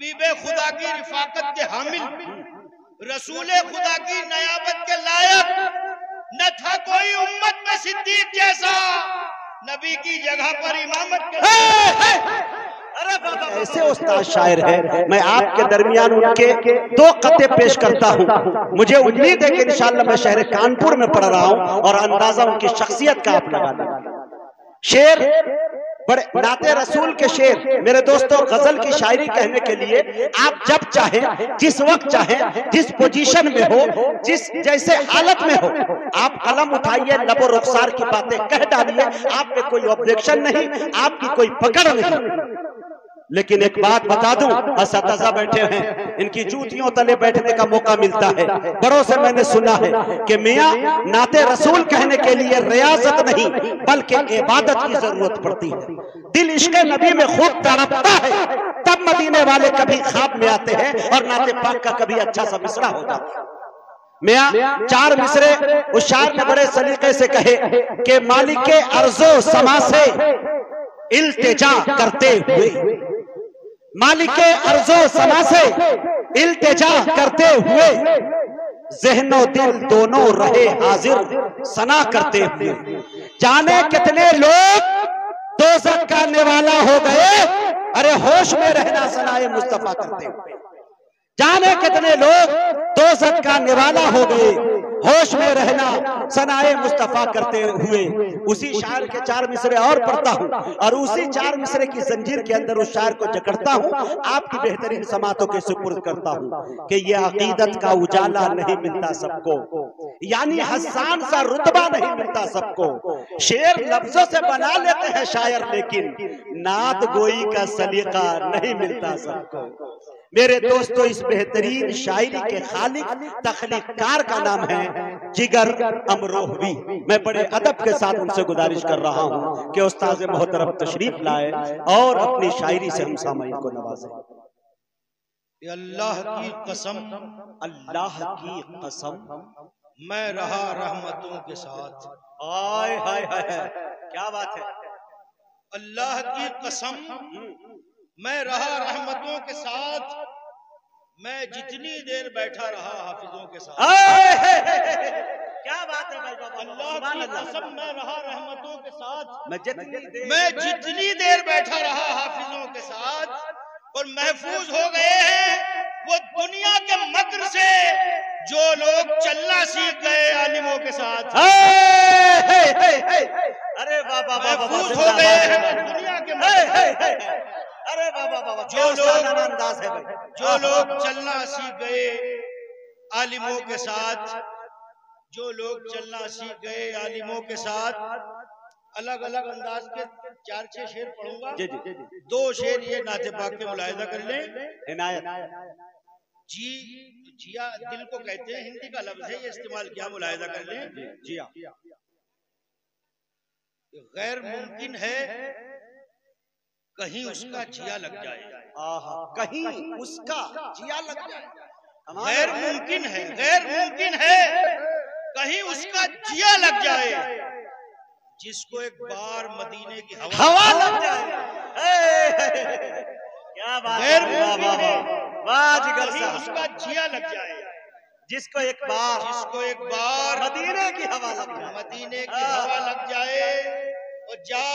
हबीबे खुदा की रिफाकत के हामिल, रसूले खुदा की नयाबत के लायक, न था कोई उम्मत में सिद्दीक जैसा, नबी की जगह पर इमामत के। ऐसे उस्ताद शायर है, मैं आपके दरमियान उनके दो कते पेश करता हूँ। मुझे उम्मीद है कि इंशाअल्लाह मैं शहर कानपुर में पढ़ रहा हूँ और अंदाजा उनकी शख्सियत का आप लगा लें। शेर बड़े नाते रसूल के शेर मेरे दोस्तों, गजल की शायरी कहने के लिए आप जब चाहें, जिस वक्त चाहें, जिस पोजीशन में हो, जिस जैसे हालत में हो, आप कलम उठाइए, लबो रुखसार की बातें कह डालिए, आप पे कोई ऑब्जेक्शन नहीं, आपकी कोई पकड़ नहीं। लेकिन एक बात बता दूं, असतज़ा बैठे हैं, इनकी जूतियों तले बैठने का मौका मिलता है। बड़ों से मैंने सुना है कि मियां नाते रसूल कहने के लिए रियाजत नहीं बल्कि इबादत की जरूरत पड़ती है। दिल इश्क़ नबी में खूब तड़पता है, तब मदीने वाले कभी ख्वाब में आते हैं और नाते पाक का कभी अच्छा सा मिसरा हो जाता है। मियां चार मिसरे उस शायर ने बड़े सलीके से कहे कि मालिके अर्ज़ो समा से इल्तिजा करते हुए, मालिके अर्ज़ो समा से इल्तिजा करते हुए, ज़हनो दिल दोनों रहे हाजिर सना करते हुए। जाने कितने लोग दोज़ख का निवाला हो गए, अरे होश में रहना सनाए मुस्तफा करते हुए। जाने कितने लोग दोज़ख का निवाला हो गए, होश में रहना सनाए मुस्तफा करते हुए। उसी शायर के चार मिसरे और पढ़ता हूँ और उसी चार मिसरे की जंजीर के अंदर उस शायर को जकड़ता हूँ, आपकी बेहतरीन समातों के सुपुर्द करता हूँ कि ये अकीदत का उजाला नहीं मिलता सबको, यानी हसन सा रुतबा नहीं मिलता सबको। शेर लफ्जों से बना लेते हैं शायर, लेकिन नात गोई का सलीका नहीं मिलता सबको। मेरे दोस्तों, इस बेहतरीन शायरी के खालिक तख्लीकार का नाम है जिगर अमरोहवी। मैं बड़े अदब के साथ उनसे गुजारिश कर रहा हूं कि उस्ताद मोहतरम तशरीफ लाए और अपनी शायरी से हम सामईन को नवाजें। अल्लाह की कसम, अल्लाह की कसम, मैं रहा रहमतों के साथ। हाय हाय हाय, क्या बात है। अल्लाह की कसम, मैं रहा रहमतों के साथ, मैं जितनी देर बैठा रहा हाफिजों के साथ। क्या बात है भाई बाबा। अल्लाह की कसम, मैं रहा रहमतों के साथ, मैं जितनी देर बैठा रहा हाफिजों के साथ। और महफूज हो गए हैं वो दुनिया के मकर से जो लोग चलना सीख गए आलिमों के साथ। अरे बाबा, महफूज हो गए हैं दुनिया के मकर से। अरे बाबा बाबा, जो लोग अंदाज है भाई, जो लोग चलना सीख गए आलिमों के साथ, जो लोग चलना सीख गए आलिमों के साथ। अलग अलग अंदाज के 4-6 शेर पढ़ूंगा। जी जी जी। 2 शेर ये नाते पाक के मुलाहिजा कर लें। इनायत जी, जिया दिल को कहते हैं, हिंदी का लफ्ज है, ये इस्तेमाल किया, मुलाहिजा कर लें। जिया, गैर मुमकिन है कहीं उसका जिया लग जाए। कहीं उसका जिया लग जाए। गैर मुमकिन है, गैर मुमकिन है कहीं उसका जिया लग जाए, जिसको एक बार मदीने की हवा लग जाए। क्या बात है, कहीं उसका जिया लग जाए, जिसको एक बार मदीने की हवा लग जाए, मदीने की हवा लग जाए। और जा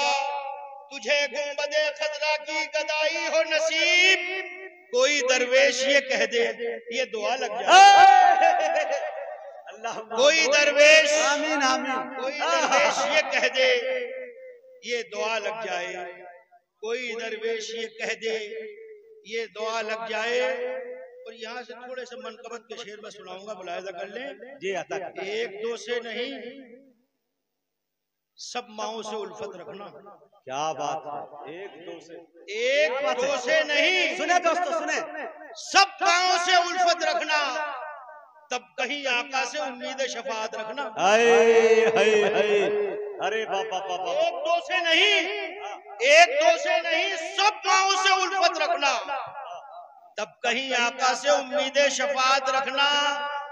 तुझे गुंबदे खजरा की गदाई हो नसीब, कोई दरवेश ये कह दे ये दुआ लग जाए। अल्लाह, कोई दरवेश, आमीन आमीन, कोई दरवेश ये कह दे ये दुआ लग जाए, कोई दरवेश ये कह दे ये दुआ लग जाए। और यहाँ से थोड़े से मनकबत के शेर में सुनाऊंगा, मुलाहिजा कर लें। जी आता, 1-2 से नहीं, सब माओं से उल्फत रखना। क्या बात है। 1-2 से नहीं, सुने दोस्तों, सुने, सब माओं से उल्फत रखना, तब कहीं आका से उम्मीद शफात रखना। अरे बाबा बाबा, 1-2 से नहीं, 1-2 से नहीं, सब माओं से उल्फत रखना, तब कहीं आका से उम्मीद शफात रखना।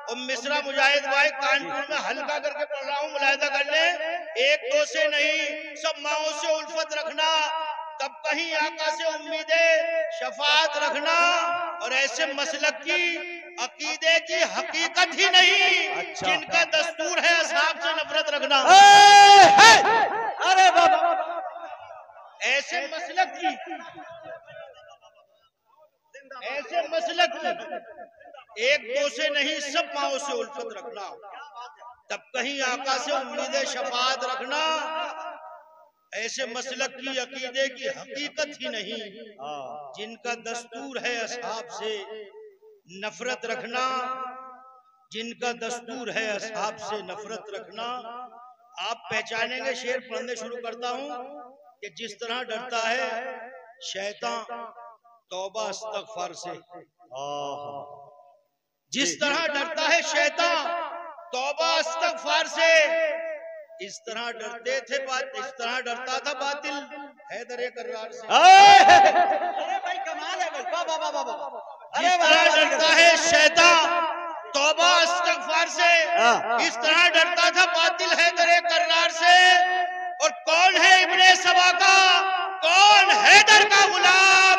और मिसरा मुजाहिद भाई कानपुर में हल्का करके पढ़ रहा हूँ, मुलाहिजा कर ले। 1-2 से नहीं, सब माओं से उल्फत रखना, तब कहीं आका से उम्मीद शफात रखना। और ऐसे मसलक की अकीदे की हकीकत ही नहीं जिनका दस्तूर है असहाब से नफरत रखना। अरे बाबा, ऐसे मसलक की एक दो से नहीं सब पाँव से उल्फत रखना, तब कहीं आका से उम्मीद शफात रखना। ऐसे मसलक की अकीदे की हकीकत ही नहीं जिनका दस्तूर है असहाब से नफरत रखना, जिनका दस्तूर है असहाब से नफरत रखना। आप पहचानेंगे, शेर पढ़ने शुरू करता हूं कि जिस तरह डरता है शैतान तौबा इस्तगफार से, जिस तरह डरता है शैतान तौबा इस्तगफार से, इस तरह डरते थे इस तरह डरता था बातिल हैदर कर्रार से। अरे भाई कमाल है भाई, वाह वाह वाह वाह। जिस तरह डरता है शैतान तौबा इस्तगफार से, इस तरह डरता था बातिल हैदर कर्रार से। और कौन है इब्ने सबा का, कौन हैदर का गुलाम,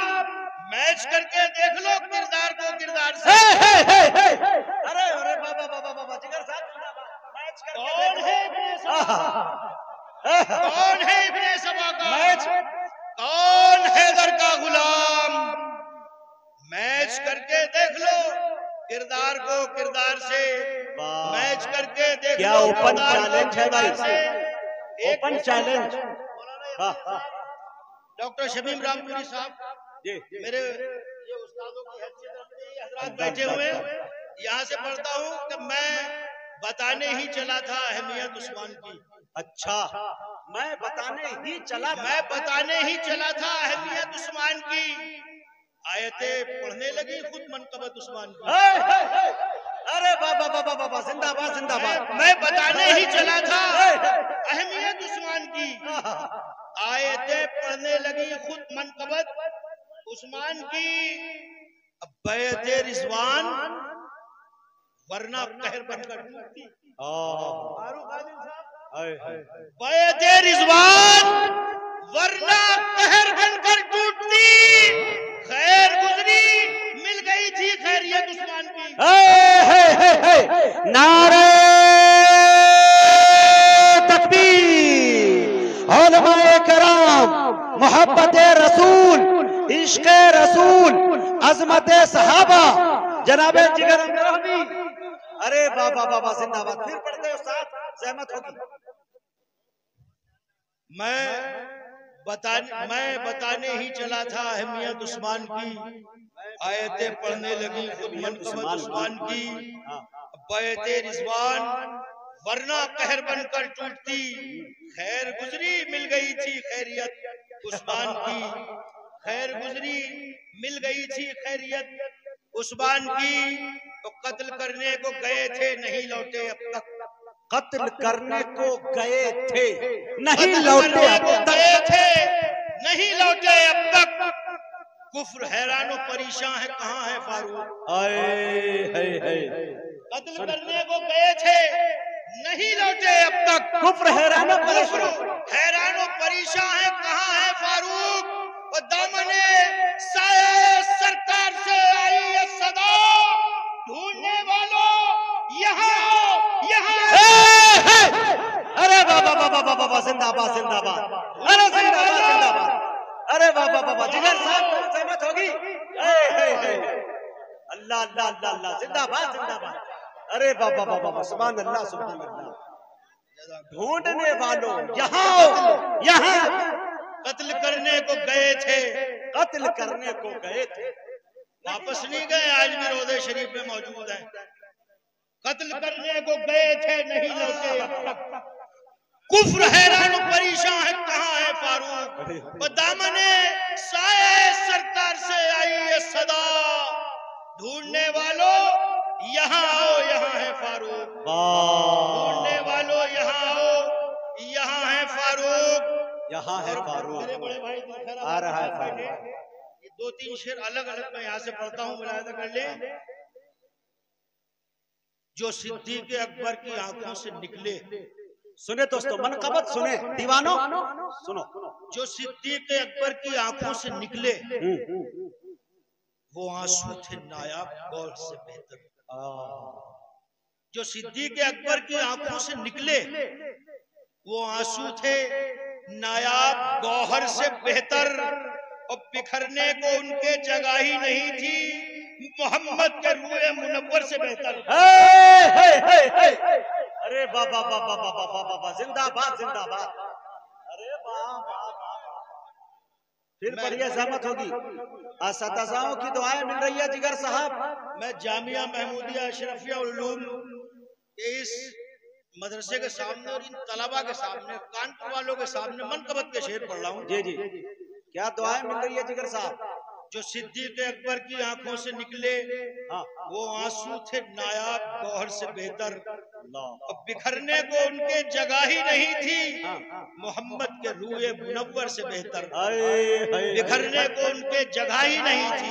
मैच करके देख लो किरदार को किरदार से। अरे अरे बाबा बाबा बाबा जिगर साहब, कौन है इब्ने सबा, कौन है इब्ने सबा का, कौन हैदर का गुलाम, मैच करके देख लो किरदार को किरदार से, मैच करके देख क्या लो। ओपन चैलेंज है भाई, ओपन चैलेंज। डॉक्टर शमीम रामपुरी साहब मेरे ये उस्तादों की हैसियत रखते हैं, हजरात बैठे हुए, यहाँ से पढ़ता हूँ कि मैं बताने ही चला था अहमियत उस्मान की। अच्छा, मैं बताने ही चला था अहमियत उस्मान की। आयतें पढ़ने लगी खुद मनकबत उस्मान की। अरे बाबा बाबा बाबा, जिंदाबाद जिंदाबाद। मैं बताने ही चला था अहमियत उस्मान की। आयतें पढ़ने लगी खुद मनकबत उस्मान की। अब बैते रिजवान वरना कहर बनकर टूटती। बैते रिजवान वरना कहर बनकर टूटती। खैर गुजरी मिल गई थी खैरियत उस्मान की। नारे तकबीर, उलमाए कराम, मोहब्बत रसूल, इश्क रसूल, अजमत सहाबा, जनाबे जिगर अमीर। अरे बाबा बाबा जिंदाबाद। फिर पढ़ते हो साथ, सहमत होगी। मैं बताने ही चला था अहमियत उस्मान की। आयतें पढ़ने लगी खुद मनकबत उस्मान की। बैते रिजवान वरना कहर बनकर टूटती। खैर गुजरी मिल गई थी खैरियत उस्मान की। खैर गुजरी मिल गई थी खैरियत उस्मान की। तो कत्ल करने को गए थे नहीं लौटे अब तक। कत्ल करने को गए थे नहीं लौटे अब तक। कुफ्र हैरानो परेशान है, कहाँ है फारूक। कत्ल करने को गए थे नहीं लौटे अब तक। कुफ्र हैरानो परेशान है, कहाँ है फारूक। और दामने साए सरकार से आई है सदा, ढूंढने वालों यहाँ अरे बाबा बाबा बाबा जिंदाबाद जिंदाबाद। अरे जिंदाबाद जिंदाबाद। अरे बाबा बाबा जिगर साहब सहमत होगी। अल्लाह अल्लाह अल्लाह अल्लाह, जिंदाबाद जिंदाबाद। अरे बाबा बाबा सुभान अल्लाह सुभान अल्लाह। ढूंढने वालों यहाँ आओ, यहाँ। कत्ल करने को गए थे, कत्ल करने को गए थे, वापस नहीं गए, आज भी रोज़े शरीफ में मौजूद हैं। कत्ल करने को गए थे नहीं लौटे अब तक। कुफ्र हैरान परेशान है, कहाँ है फारूक। और दामने साए सरकार से आई है सदा, ढूंढने वालों यहाँ आओ, यहाँ है फारूक। ढूंढने वालों यहाँ आओ, यहाँ है फारूक। यहाँ है फारूक। मेरे बड़े भाई आ रहा है फारूक। ये दो तीन शेर अलग अलग मैं यहाँ से पढ़ता हूँ, मुलाहिजा कर ले। जो सिद्दीक़ अकबर की आंखों से निकले, सुने दोस्तों, मनकबत सुने दीवानों, सुनो। जो सिद्दीक़ अकबर की आंखों से निकले वो आंसू थे नायाब गौर से बेहतर। जो सिद्दीक अकबर की आंखों से निकले वो आंसू थे नायाब गौहर से बेहतर, और बिखरने को उनके जगह ही नहीं थी मोहम्मद के रूए मुनव्वर से बेहतर। अरे बाबा बाबा बाबा बाबा जिंदाबाद जिंदाबाद। अरे बाबा फिर बढ़िया सहमत होगी। असतज़ाओं की दुआएं मिल रही है जिगर साहब। मैं जामिया महमूदिया अशरफिया उलूम के इस मदरसे के सामने और इन तलबा के सामने, कानपुर वालों के सामने मनकबत के शेर पढ़ रहा हूँ। जी जी, क्या दुआएं मिल रही है जिगर साहब? जो सिद्दीक अकबर की आंखों से निकले वो आंसू थे नायाब गौहर से बेहतर, और बिखरने को उनके जगह ही नहीं थी मोहम्मद के रूए मुनव्वर से बेहतर। बिखरने को उनके जगह ही नहीं थी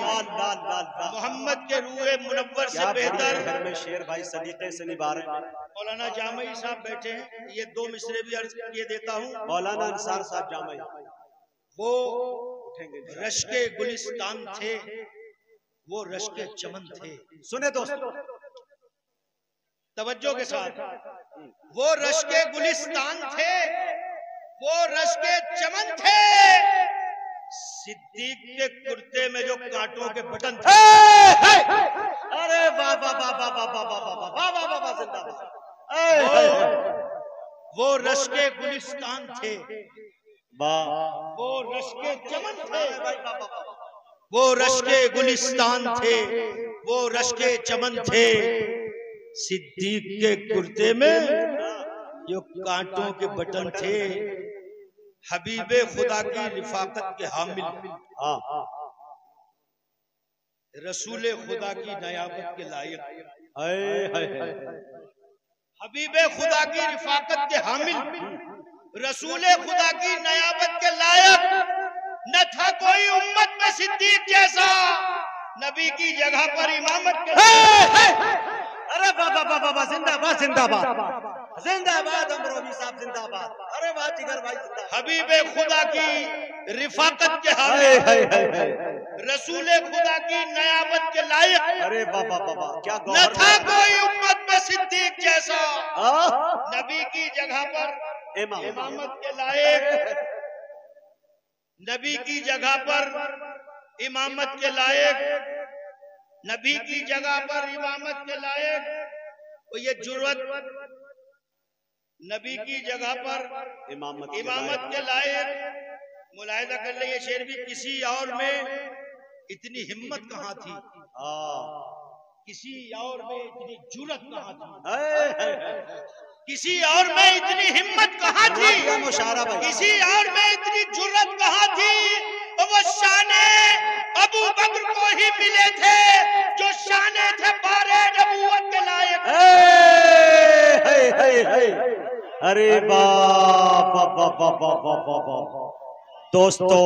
मोहम्मद के रूए मुनव्वर से बेहतर। घर में शेर भाई सलीके से निभा रहे हैं। मौलाना जामई साहब बैठे हैं, ये दो मिसरे भी अर्ज किए देता हूँ। मौलाना अंसार साहब जामई, वो रश के गुलिस्तान थे, वो रश के चमन थे। सुने दोस्तों तवज्जो के साथ, वो रश के गुलिस्तान थे, वो रश के चमन थे। सिद्दीक के कुर्ते में जो कांटों के बटन थे। अरे वाह वाह वाह वाह वाह वाह वाह वाह वाह वाह जिंदाबाद। वो रश के गुलिस्तान थे, वो रश के चमन थे। वो रश के गुलिस्तान थे, वो रश के चमन थे। सिद्दीक के कुर्ते में जो कांटों के बटन थे। हबीबे खुदा की रिफाकत के हामिल, रसूले खुदा की नयाबत के लायक। हबीबे खुदा की रिफाकत के हामिल, रसूले खुदा की नयाबत के लायक। न था कोई उम्मत में सिद्दीक जैसा, नबी की जगह पर इमामत के। अरे बाबा बाबा बाबा जिंदाबाद जिंदाबाद जिंदाबाद। अमरोही साहब जिंदाबाद। अरे वाह जिगर भाई जिंदाबाद। हबीबे खुदा की रिफाकत के हामिल, रसूले खुदा की नयाबत के लायक। अरे बाबा बाबा क्या न था कोई उम्मत में सिद्दीक जैसा, नबी की जगह पर इमामत के लायक। नबी की जगह पर इमामत के लायक, नबी की जगह पर इमामत के लायक। तो ये जुर्रत, नबी की जगह पर इमामत के लायक। मुलाहिजा कर ले, ये शेर भी किसी और में इतनी हिम्मत कहाँ थी, किसी और में इतनी जुर्रत कहाँ थी, किसी और में इतनी हिम्मत कहाँ थी, किसी और में इतनी जुर्रत कहाँ थी। वो शाने अबू बकर को ही मिले थे जो शाने थे बारे नबूवत के लायक। अरे बाबा बाबा बाबा दोस्तों